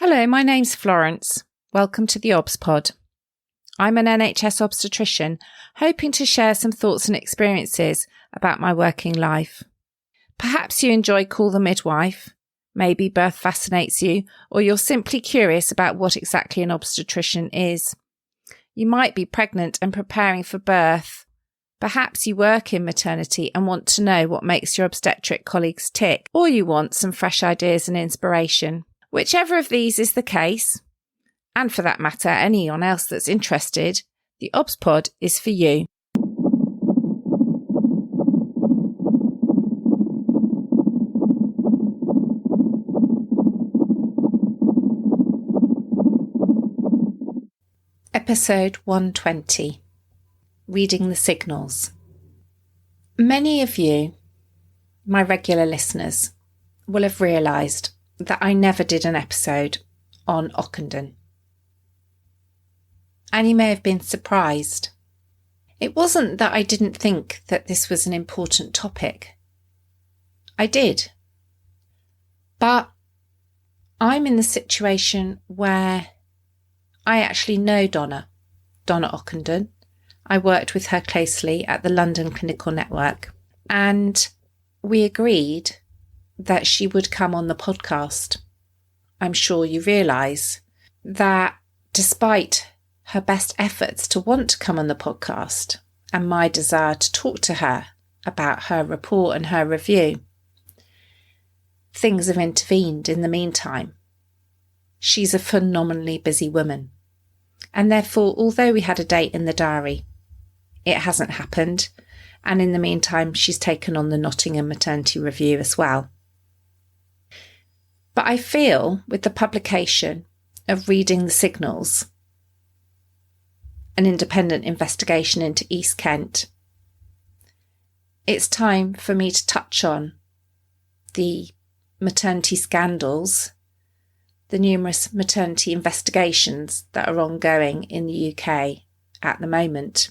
Hello, my name's Florence. Welcome to the theobspod. I'm an NHS obstetrician, hoping to share some thoughts and experiences about my working life. Perhaps you enjoy Call the Midwife, maybe birth fascinates you, or you're simply curious about what exactly an obstetrician is. You might be pregnant and preparing for birth. Perhaps you work in maternity and want to know what makes your obstetric colleagues tick, or you want some fresh ideas and inspiration. Whichever of these is the case, and for that matter, anyone else that's interested, the theobspod is for you. Episode 120. Reading the Signals. Many of you, my regular listeners, will have realised that I never did an episode on Ockenden. And you may have been surprised. It wasn't that I didn't think that this was an important topic. I did. But I'm in the situation where I actually know Donna Ockenden. I worked with her closely at the London Clinical Network, and we agreed that she would come on the podcast. I'm sure you realise that despite her best efforts to want to come on the podcast and my desire to talk to her about her report and her review, things have intervened in the meantime. She's a phenomenally busy woman, and therefore, although we had a date in the diary, it hasn't happened, and in the meantime she's taken on the Nottingham Maternity Review as well. But I feel with the publication of Reading the Signals, an independent investigation into East Kent, it's time for me to touch on the maternity scandals, the numerous maternity investigations that are ongoing in the UK at the moment.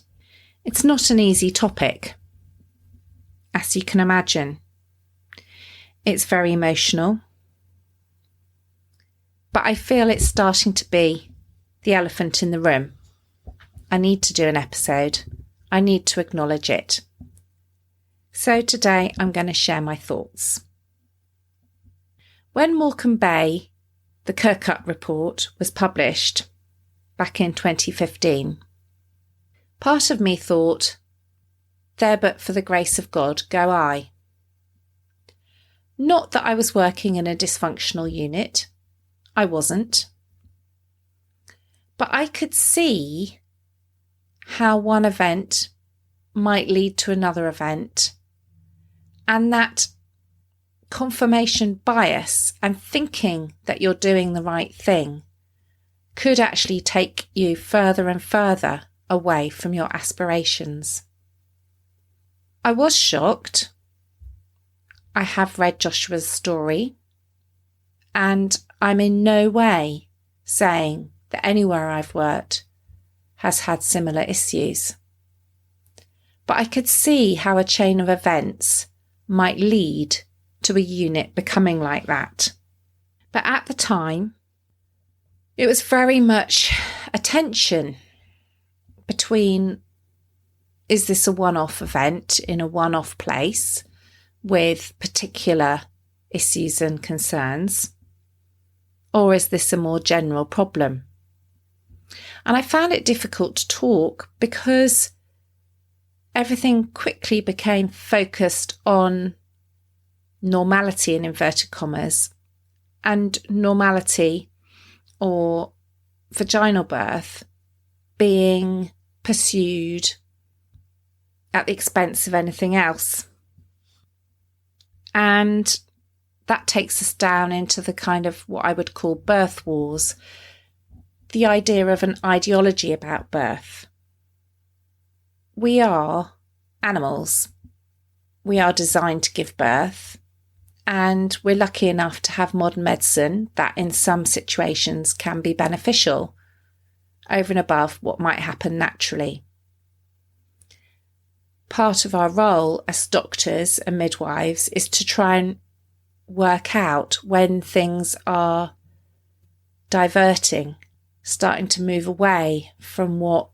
It's not an easy topic, as you can imagine. It's very emotional. But I feel it's starting to be the elephant in the room. I need to do an episode. I need to acknowledge it. So today I'm going to share my thoughts. When Morecambe Bay, the Kirkup report, was published back in 2015, part of me thought, there but for the grace of God go I. Not that I was working in a dysfunctional unit. I wasn't. But I could see how one event might lead to another event, and that confirmation bias and thinking that you're doing the right thing could actually take you further and further away from your aspirations. I was shocked. I have read Joshua's story, and I'm in no way saying that anywhere I've worked has had similar issues. But I could see how a chain of events might lead to a unit becoming like that. But at the time, it was very much a tension between, is this a one-off event in a one-off place with particular issues and concerns? Or is this a more general problem? And I found it difficult to talk because everything quickly became focused on normality in inverted commas, and normality or vaginal birth being pursued at the expense of anything else. And that takes us down into the kind of what I would call birth wars, the idea of an ideology about birth. We are animals. We are designed to give birth, and we're lucky enough to have modern medicine that in some situations can be beneficial over and above what might happen naturally. Part of our role as doctors and midwives is to try and work out when things are diverting, starting to move away from what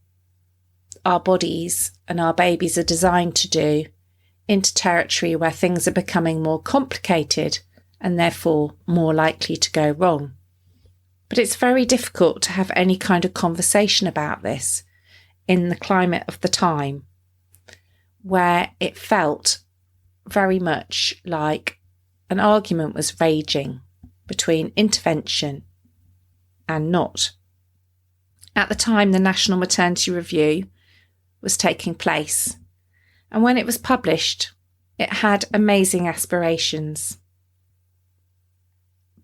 our bodies and our babies are designed to do into territory where things are becoming more complicated and therefore more likely to go wrong. But it's very difficult to have any kind of conversation about this in the climate of the time, where it felt very much like an argument was raging between intervention and not. At the time, the National Maternity Review was taking place, and when it was published, it had amazing aspirations.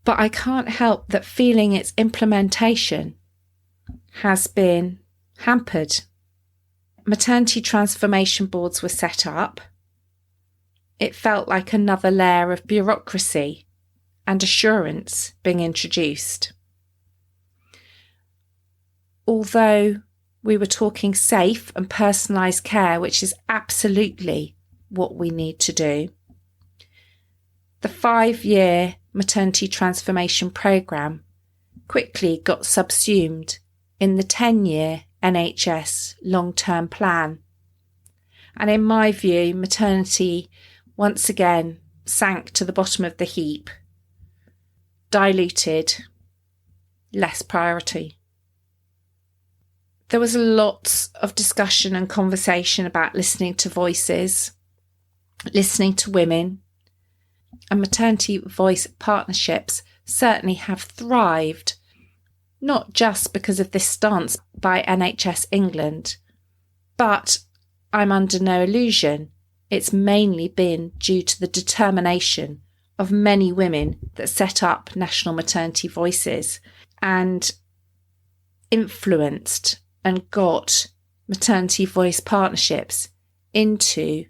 But I can't help that feeling its implementation has been hampered. Maternity transformation boards were set up. It felt like another layer of bureaucracy and assurance being introduced. Although we were talking safe and personalised care, which is absolutely what we need to do, the 5-year maternity transformation programme quickly got subsumed in the 10-year NHS long-term plan. And in my view, maternity once again sank to the bottom of the heap, diluted, less priority. There was lots of discussion and conversation about listening to voices, listening to women, and maternity voice partnerships certainly have thrived, not just because of this stance by NHS England, but I'm under no illusion it's mainly been due to the determination of many women that set up National Maternity Voices and influenced and got maternity voice partnerships into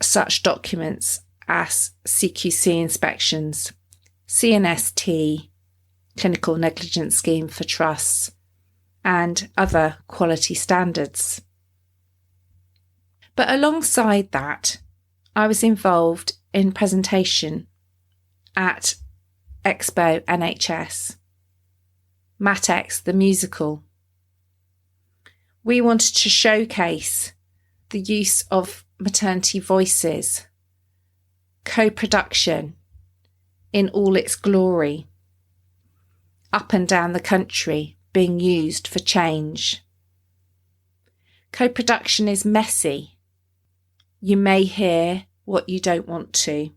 such documents as CQC inspections, CNST, Clinical Negligence Scheme for Trusts, and other quality standards. But alongside that, I was involved in presentation at Expo NHS, MatX the musical. We wanted to showcase the use of maternity voices, co-production in all its glory, up and down the country being used for change. Co-production is messy. You may hear what you don't want to.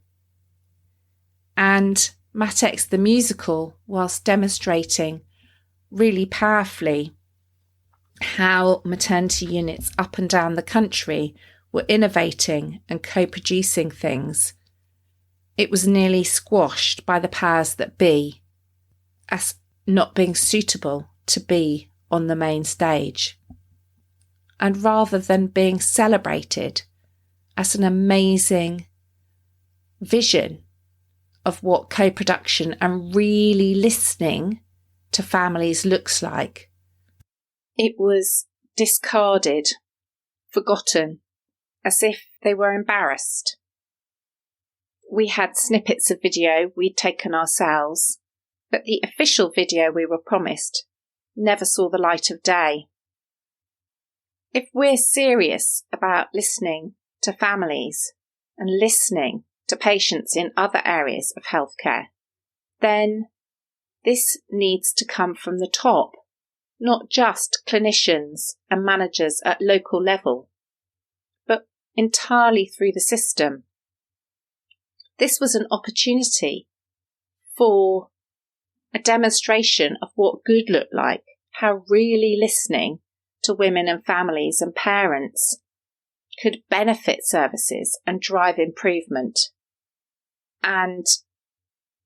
And MatX the musical, whilst demonstrating really powerfully how maternity units up and down the country were innovating and co-producing things, it was nearly squashed by the powers that be as not being suitable to be on the main stage. And rather than being celebrated as an amazing vision of what co-production and really listening to families looks like, it was discarded, forgotten, as if they were embarrassed. We had snippets of video we'd taken ourselves, but the official video we were promised never saw the light of day. If we're serious about listening to families and listening to patients in other areas of healthcare, then this needs to come from the top, not just clinicians and managers at local level, but entirely through the system. This was an opportunity for a demonstration of what good looked like, how really listening to women and families and parents could benefit services and drive improvement. And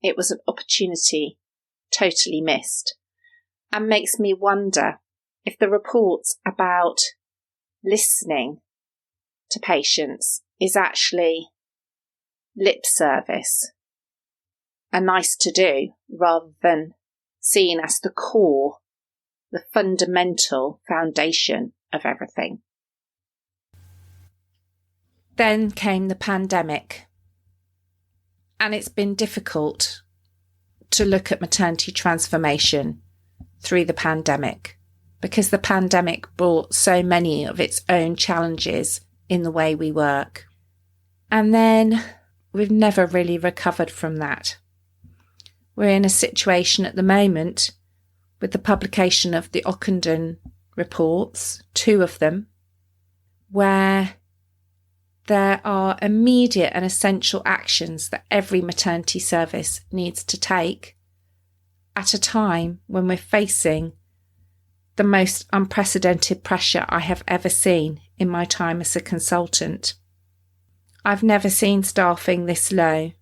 it was an opportunity totally missed, and makes me wonder if the reports about listening to patients is actually lip service, a nice to do, rather than seen as the core, the fundamental foundation of everything. Then came the pandemic, and it's been difficult to look at maternity transformation through the pandemic, because the pandemic brought so many of its own challenges in the way we work. And then we've never really recovered from that. We're in a situation at the moment with the publication of the Ockenden reports, 2 of them, where there are immediate and essential actions that every maternity service needs to take at a time when we're facing the most unprecedented pressure I have ever seen in my time as a consultant. I've never seen staffing this low.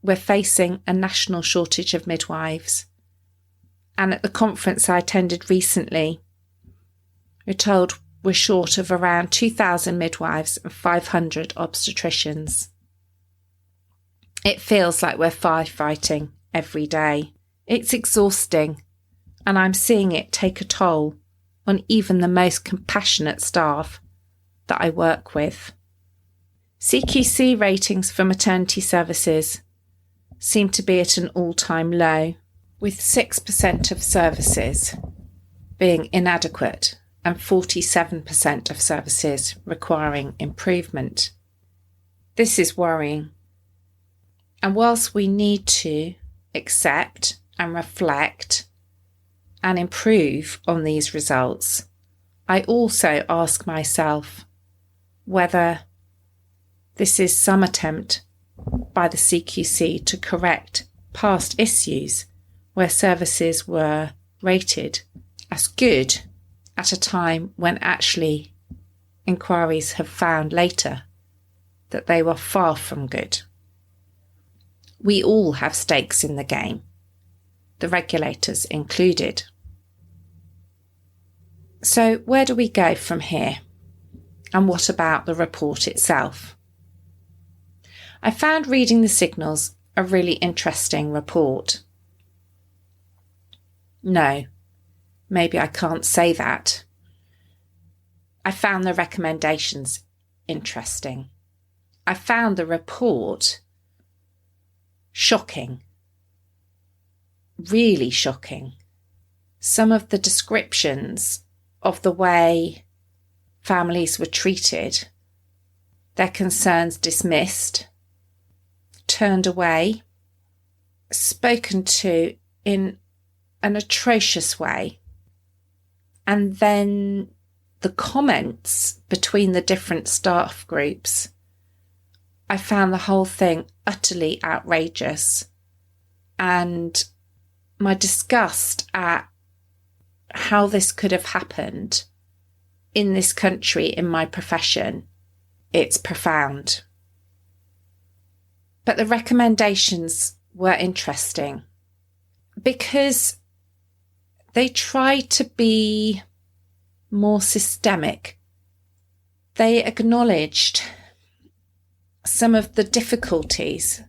We're facing a national shortage of midwives. And at the conference I attended recently, we're told we're short of around 2,000 midwives and 500 obstetricians. It feels like we're firefighting every day. It's exhausting, and I'm seeing it take a toll on even the most compassionate staff that I work with. CQC ratings for maternity services seem to be at an all-time low, with 6% of services being inadequate and 47% of services requiring improvement. This is worrying. And whilst we need to accept and reflect and improve on these results, I also ask myself whether this is some attempt by the CQC to correct past issues where services were rated as good at a time when actually inquiries have found later that they were far from good. We all have stakes in the game, the regulators included. So where do we go from here? And what about the report itself? I found reading the signals a really interesting report. No, maybe I can't say that. I found the recommendations interesting. I found the report shocking. Really shocking. Some of the descriptions of the way families were treated, their concerns dismissed, turned away, spoken to in an atrocious way. And then the comments between the different staff groups, I found the whole thing utterly outrageous. And my disgust at how this could have happened in this country, in my profession, it's profound. But the recommendations were interesting because they try to be more systemic. They acknowledged some of the difficulties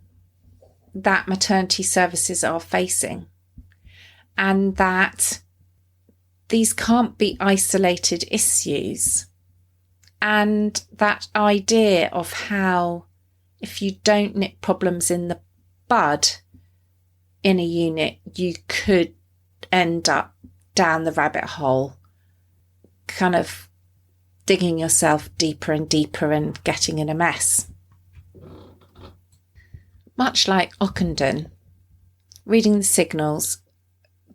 that maternity services are facing, and that these can't be isolated issues, and that idea of how if you don't nip problems in the bud in a unit, you could end up down the rabbit hole, kind of digging yourself deeper and deeper and getting in a mess. Much like Ockenden, reading the signals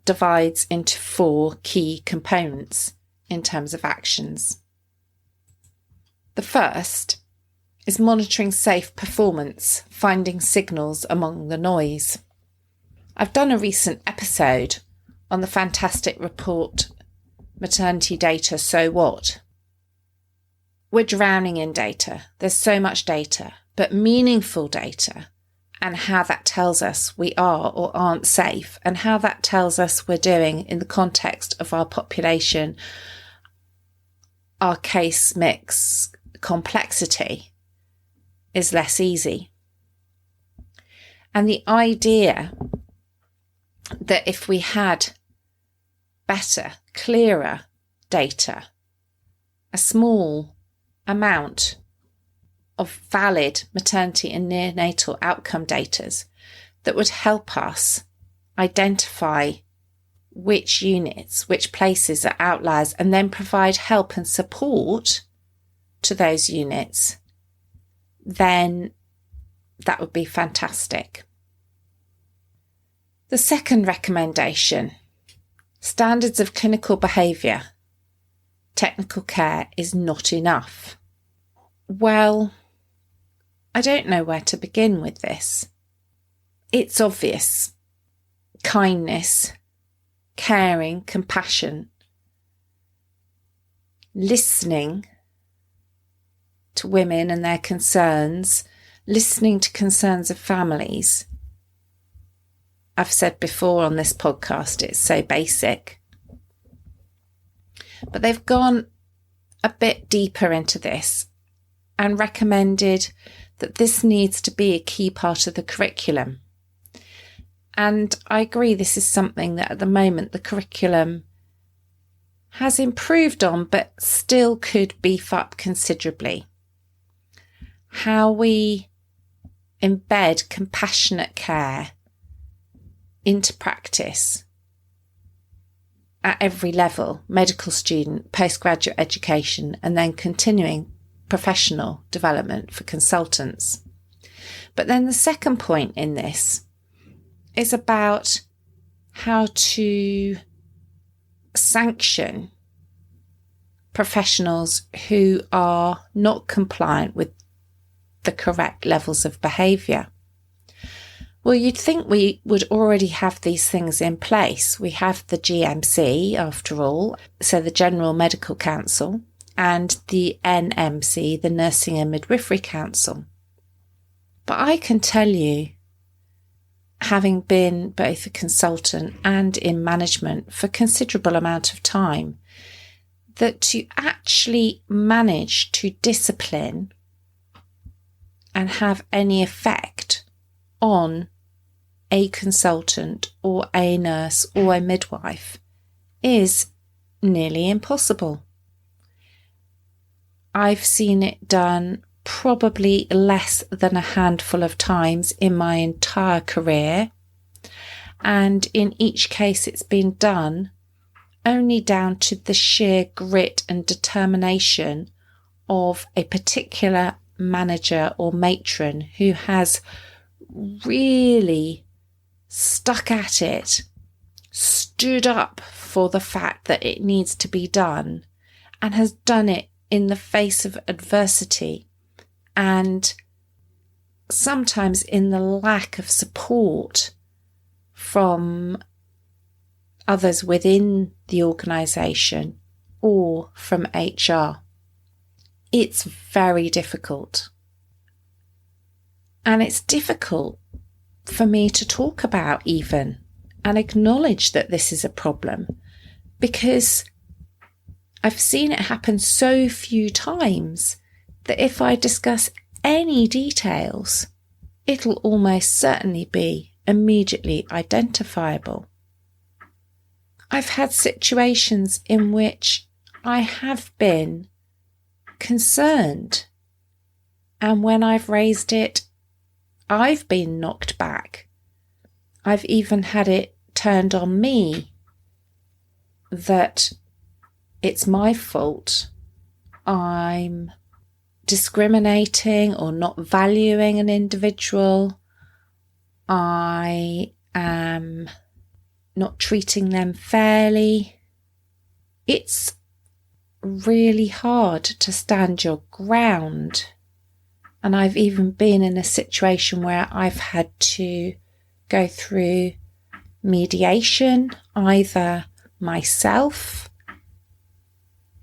divides into 4 key components in terms of actions. The first is monitoring safe performance, finding signals among the noise. I've done a recent episode on the fantastic report, Maternity Data, So What? We're drowning in data. There's so much data, but meaningful data, and how that tells us we are or aren't safe, and how that tells us we're doing in the context of our population, our case mix complexity, is less easy. And the idea that if we had better, clearer data, a small amount of valid maternity and neonatal outcome data that would help us identify which units, which places are outliers, and then provide help and support to those units, then that would be fantastic. The second recommendation, standards of clinical behaviour. Technical care is not enough. Well, I don't know where to begin with this. It's obvious. Kindness, caring, compassion, listening to women and their concerns, listening to concerns of families. I've said before on this podcast, it's so basic. But they've gone a bit deeper into this and recommended that this needs to be a key part of the curriculum. And I agree, this is something that at the moment the curriculum has improved on, but still could beef up considerably. How we embed compassionate care into practice at every level, medical student, postgraduate education, and then continuing professional development for consultants. But then the second point in this is about how to sanction professionals who are not compliant with the correct levels of behaviour. Well, you'd think we would already have these things in place. We have the GMC, after all, so the General Medical Council, and the NMC, the Nursing and Midwifery Council. But I can tell you, having been both a consultant and in management for a considerable amount of time, that to actually manage to discipline and have any effect on a consultant or a nurse or a midwife is nearly impossible. I've seen it done probably less than a handful of times in my entire career, and in each case it's been done only down to the sheer grit and determination of a particular manager or matron who has really stuck at it, stood up for the fact that it needs to be done, and has done it in the face of adversity and sometimes in the lack of support from others within the organisation or from HR. It's very difficult. And it's difficult for me to talk about even and acknowledge that this is a problem, because I've seen it happen so few times that if I discuss any details, it'll almost certainly be immediately identifiable. I've had situations in which I have been concerned, and when I've raised it, I've been knocked back. I've even had it turned on me that it's my fault. I'm discriminating or not valuing an individual. I am not treating them fairly. It's really hard to stand your ground. And I've even been in a situation where I've had to go through mediation, either myself,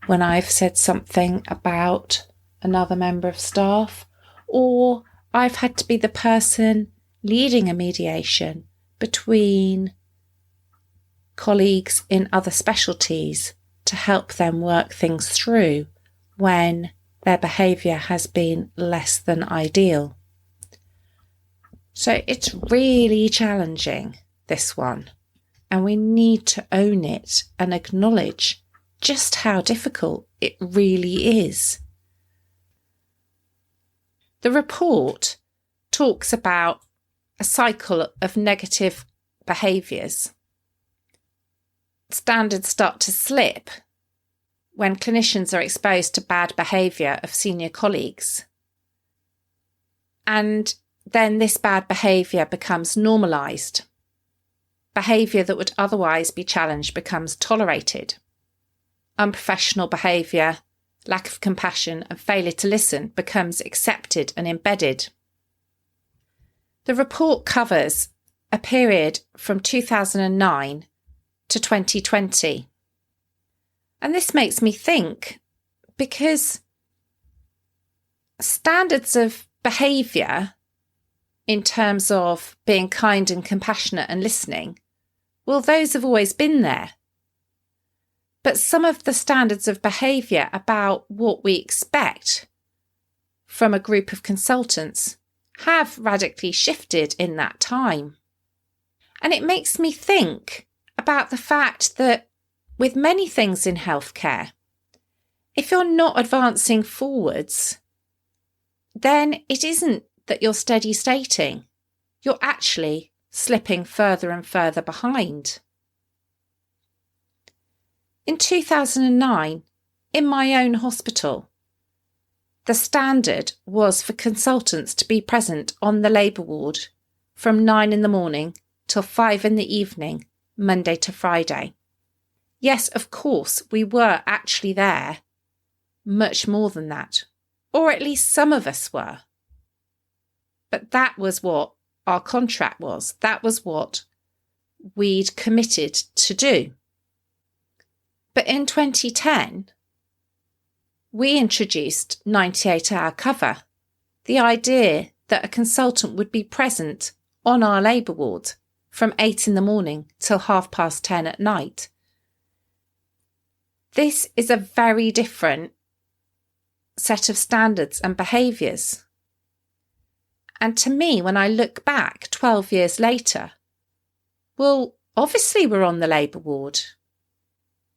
when I've said something about another member of staff, or I've had to be the person leading a mediation between colleagues in other specialties to help them work things through when their behaviour has been less than ideal. So it's really challenging, this one, and we need to own it and acknowledge just how difficult it really is. The report talks about a cycle of negative behaviours. standards start to slip when clinicians are exposed to bad behaviour of senior colleagues. And then this bad behaviour becomes normalised. Behaviour that would otherwise be challenged becomes tolerated. Unprofessional behaviour, lack of compassion and failure to listen becomes accepted and embedded. The report covers a period from 2009 to 2020. And this makes me think, because standards of behaviour in terms of being kind and compassionate and listening, well, those have always been there. But some of the standards of behaviour about what we expect from a group of consultants have radically shifted in that time. And it makes me think about the fact that with many things in healthcare, if you're not advancing forwards, then it isn't that you're steady stating. You're actually slipping further and further behind. In 2009, in my own hospital, the standard was for consultants to be present on the labour ward from 9 in the morning till 5 in the evening, Monday to Friday. Yes, of course, we were actually there much more than that, or at least some of us were. But that was what our contract was. That was what we'd committed to do. But in 2010, we introduced 98-hour cover, the idea that a consultant would be present on our labour ward from 8 in the morning till 10:30 at night. This is a very different set of standards and behaviours. And to me, when I look back 12 years later, well, obviously we're on the labour ward.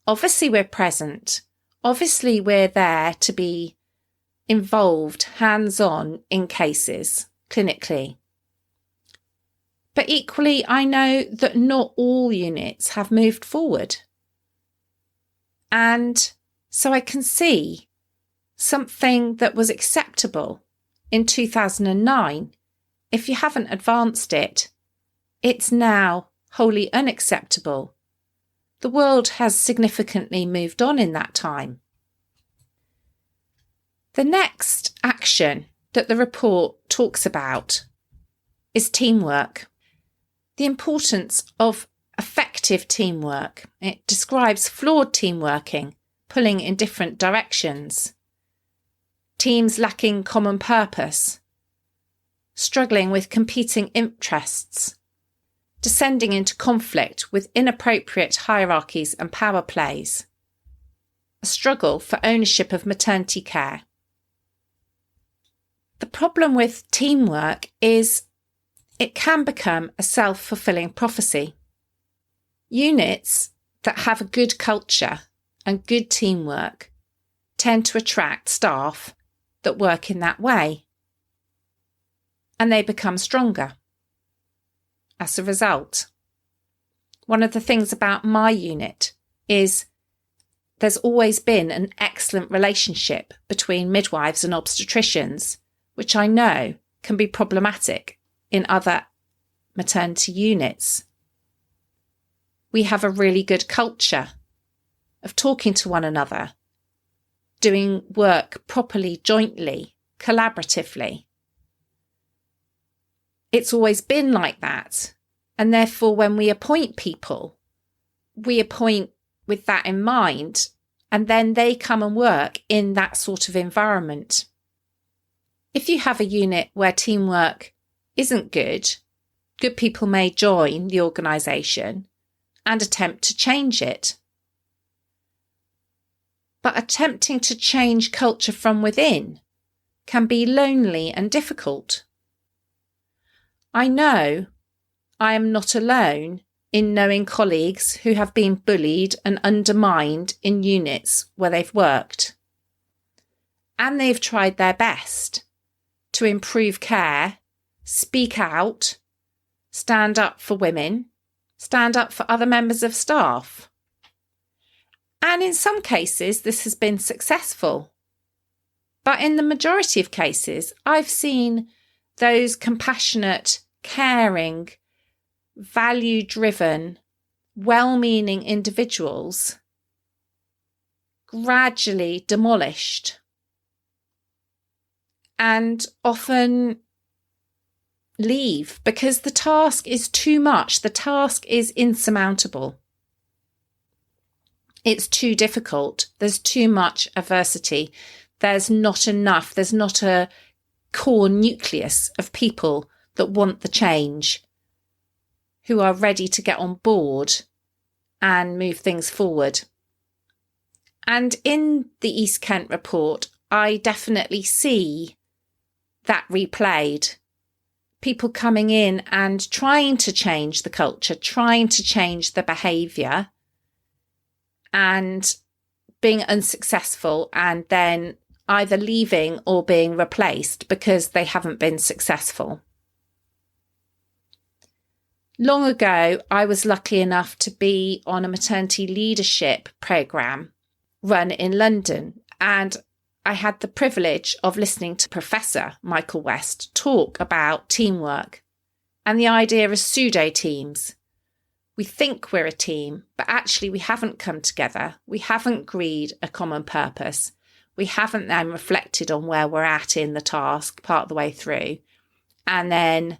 Obviously we're present. Obviously we're there to be involved hands-on in cases clinically. But equally, I know that not all units have moved forward. And so I can see something that was acceptable in 2009. If you haven't advanced it, it's now wholly unacceptable. The world has significantly moved on in that time. The next action that the report talks about is teamwork. The importance of effective teamwork. It describes flawed teamworking, pulling in different directions. Teams lacking common purpose, struggling with competing interests, descending into conflict with inappropriate hierarchies and power plays, a struggle for ownership of maternity care. The problem with teamwork is it can become a self-fulfilling prophecy. Units that have a good culture and good teamwork tend to attract staff that work in that way, and they become stronger as a result. One of the things about my unit is there's always been an excellent relationship between midwives and obstetricians, which I know can be problematic in other maternity units. We have a really good culture of talking to one another, doing work properly, jointly, collaboratively. It's always been like that. And therefore, when we appoint people, we appoint with that in mind, and then they come and work in that sort of environment. If you have a unit where teamwork isn't good, good people may join the organisation and attempt to change it. But attempting to change culture from within can be lonely and difficult. I know I am not alone in knowing colleagues who have been bullied and undermined in units where they've worked. And they've tried their best to improve care, speak out, stand up for women, stand up for other members of staff. And in some cases, this has been successful. But in the majority of cases, I've seen those compassionate, caring, value-driven, well-meaning individuals gradually demolished and often leave because the task is too much. The task is insurmountable. It's too difficult. There's too much adversity. There's not enough. There's not a core nucleus of people that want the change, who are ready to get on board and move things forward. And in the East Kent report, I definitely see that replayed. People coming in and trying to change the culture, trying to change the behaviour, and being unsuccessful, and then either leaving or being replaced because they haven't been successful. Long ago, I was lucky enough to be on a maternity leadership programme run in London, and I had the privilege of listening to Professor Michael West talk about teamwork and the idea of pseudo teams. We think we're a team, but actually we haven't come together. We haven't agreed a common purpose. We haven't then reflected on where we're at in the task part of the way through. And then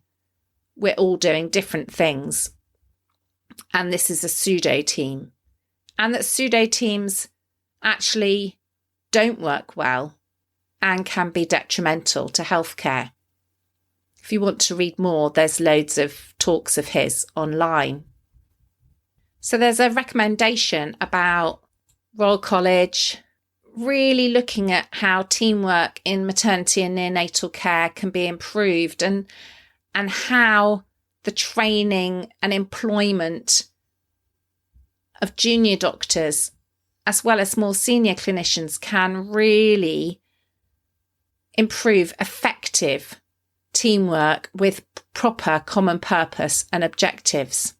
we're all doing different things. And this is a pseudo team. And that pseudo teams actually don't work well and can be detrimental to healthcare. If you want to read more, there's loads of talks of his online. So there's a recommendation about Royal College really looking at how teamwork in maternity and neonatal care can be improved, and how the training and employment of junior doctors as well as more senior clinicians can really improve effective teamwork with proper common purpose and objectives.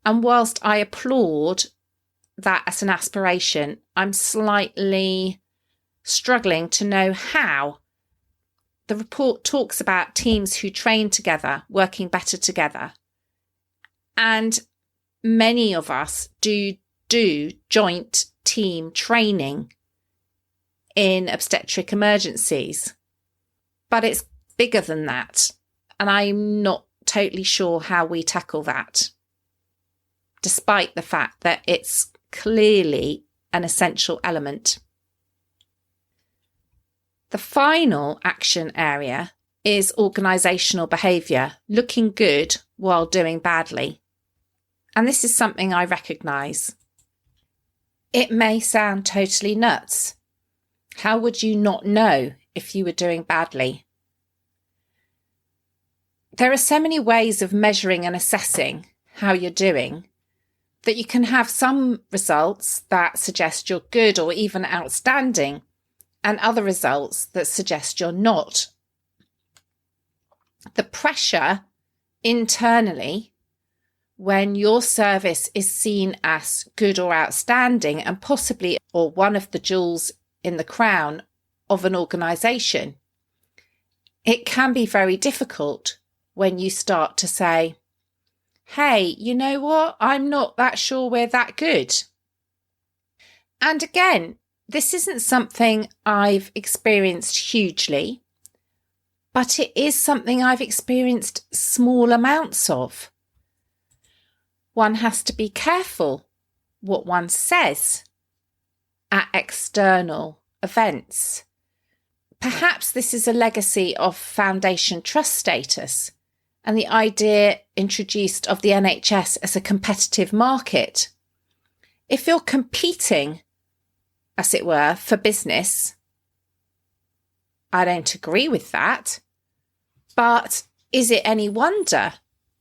And whilst I applaud that as an aspiration, I'm slightly struggling to know how. The report talks about teams who train together, working better together. And many of us do joint team training in obstetric emergencies. But it's bigger than that. And I'm not totally sure how we tackle that, despite the fact that it's clearly an essential element. The final action area is organisational behaviour, looking good while doing badly. And this is something I recognise. It may sound totally nuts. How would you not know if you were doing badly? There are so many ways of measuring and assessing how you're doing that you can have some results that suggest you're good or even outstanding, and other results that suggest you're not. The pressure internally when your service is seen as good or outstanding and possibly or one of the jewels in the crown of an organisation, it can be very difficult when you start to say, hey, you know what? I'm not that sure we're that good. And again, this isn't something I've experienced hugely, but it is something I've experienced small amounts of. One has to be careful what one says at external events. Perhaps this is a legacy of foundation trust status and the idea introduced of the NHS as a competitive market. If you're competing, as it were, for business, I don't agree with that. But is it any wonder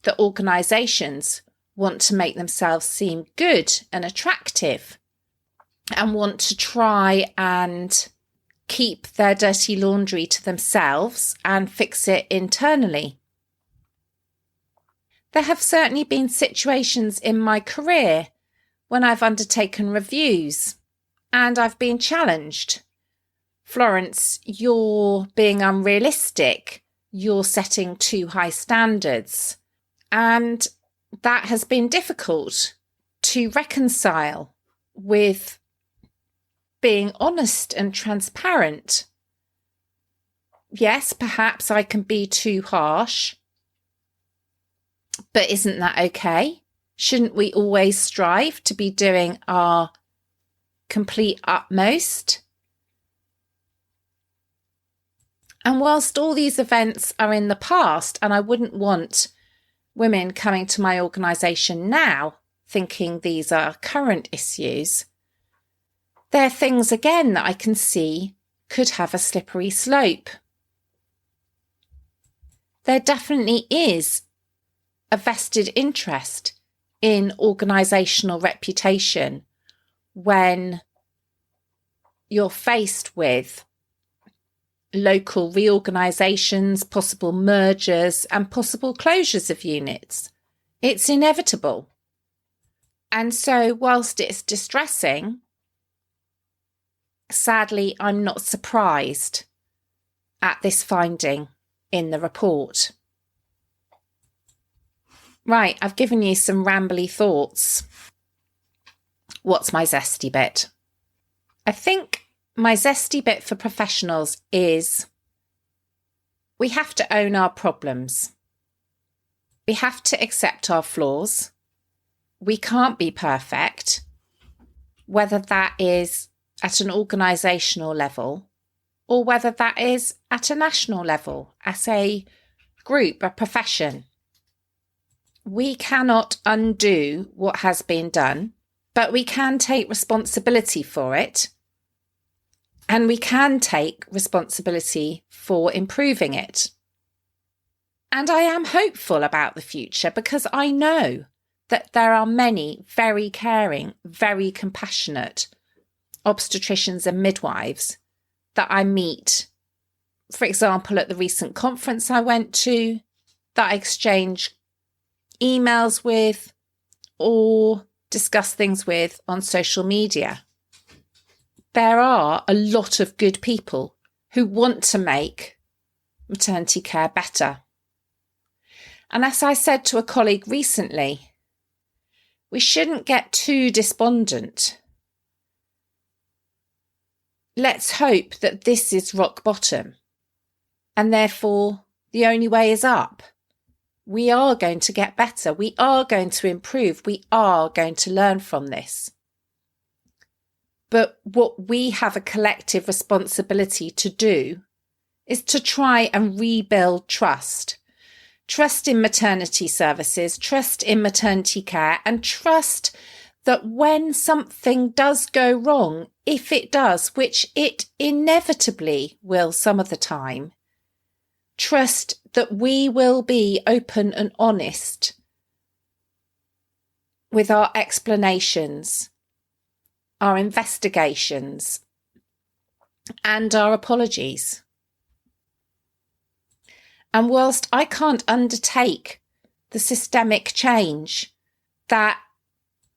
that organisations want to make themselves seem good and attractive and want to try and keep their dirty laundry to themselves and fix it internally? There have certainly been situations in my career when I've undertaken reviews and I've been challenged. Florence, you're being unrealistic. You're setting too high standards. And that has been difficult to reconcile with being honest and transparent. Yes, perhaps I can be too harsh, but isn't that okay? Shouldn't we always strive to be doing our complete utmost? And whilst all these events are in the past, and I wouldn't want women coming to my organisation now thinking these are current issues, there are things again that I can see could have a slippery slope. There definitely is a vested interest in organisational reputation when you're faced with local reorganisations, possible mergers and possible closures of units. It's inevitable. And so whilst it's distressing, sadly, I'm not surprised at this finding in the report. Right, I've given you some rambly thoughts. What's my zesty bit? I think my zesty bit for professionals is we have to own our problems. We have to accept our flaws. We can't be perfect, whether that is at an organisational level or whether that is at a national level, as a group, a profession. We cannot undo what has been done, but we can take responsibility for it, and we can take responsibility for improving it. And I am hopeful about the future because I know that there are many very caring, very compassionate obstetricians and midwives that I meet, for example, at the recent conference I went to, that I exchange emails with or discuss things with on social media. There are a lot of good people who want to make maternity care better. And as I said to a colleague recently, we shouldn't get too despondent. Let's hope that this is rock bottom, and therefore the only way is up. We are going to get better. We are going to improve. We are going to learn from this. But what we have a collective responsibility to do is to try and rebuild trust. Trust in maternity services, trust in maternity care, and trust that when something does go wrong, if it does, which it inevitably will some of the time, trust that we will be open and honest with our explanations, our investigations, and our apologies. And whilst I can't undertake the systemic change that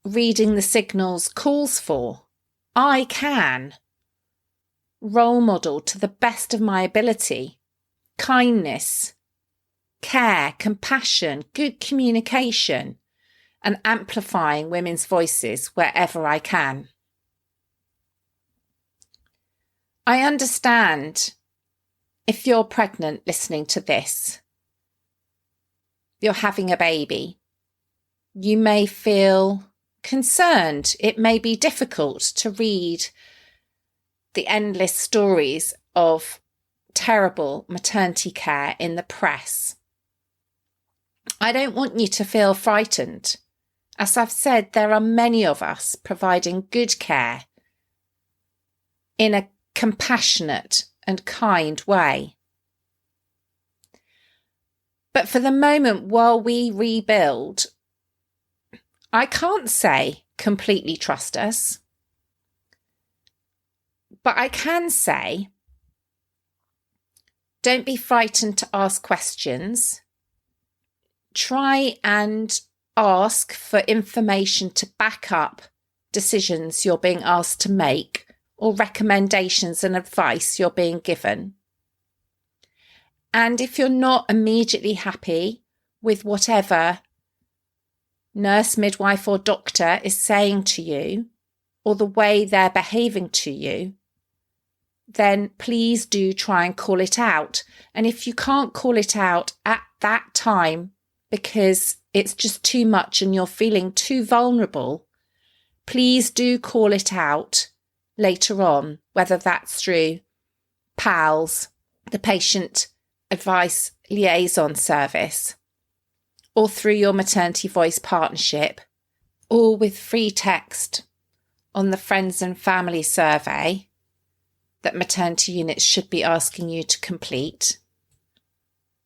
reading the signals calls for, I can role model to the best of my ability kindness, care, compassion, good communication, and amplifying women's voices wherever I can. I understand if you're pregnant listening to this, you're having a baby, you may feel concerned. It may be difficult to read the endless stories of terrible maternity care in the press. I don't want you to feel frightened. As I've said, there are many of us providing good care in a compassionate and kind way. But for the moment, while we rebuild, I can't say completely trust us, but I can say don't be frightened to ask questions. Try and ask for information to back up decisions you're being asked to make or recommendations and advice you're being given. And if you're not immediately happy with whatever nurse, midwife or doctor is saying to you or the way they're behaving to you, then please do try and call it out. And if you can't call it out at that time because it's just too much and you're feeling too vulnerable, please do call it out later on, whether that's through PALS, the Patient Advice Liaison Service, or through your Maternity Voice Partnership, or with free text on the Friends and Family Survey that maternity units should be asking you to complete,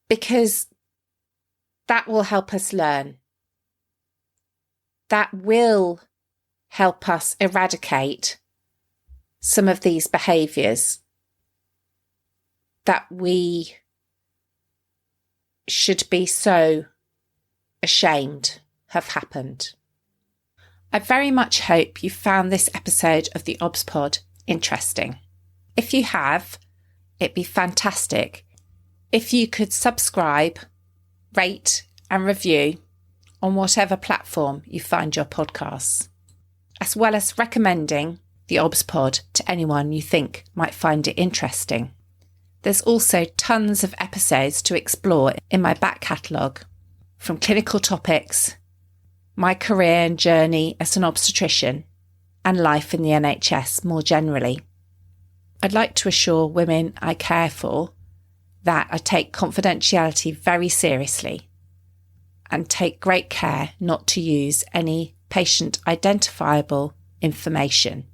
because that will help us learn. That will help us eradicate some of these behaviours that we should be so ashamed have happened. I very much hope you found this episode of the theobspod interesting. If you have, it'd be fantastic if you could subscribe, rate and review on whatever platform you find your podcasts, as well as recommending the theobspod to anyone you think might find it interesting. There's also tons of episodes to explore in my back catalogue, from clinical topics, my career and journey as an obstetrician, and life in the NHS more generally. I'd like to assure women I care for that I take confidentiality very seriously and take great care not to use any patient identifiable information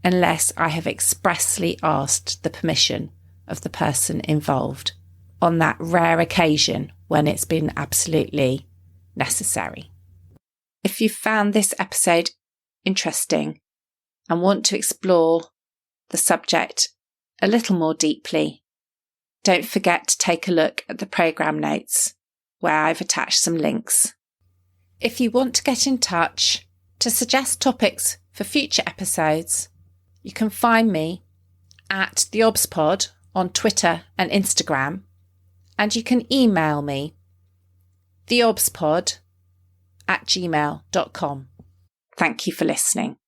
unless I have expressly asked the permission of the person involved on that rare occasion when it's been absolutely necessary. If you found this episode interesting and want to explore the subject a little more deeply, don't forget to take a look at the programme notes where I've attached some links. If you want to get in touch to suggest topics for future episodes, you can find me at theobspod on Twitter and Instagram, and you can email me theobspod@gmail.com. Thank you for listening.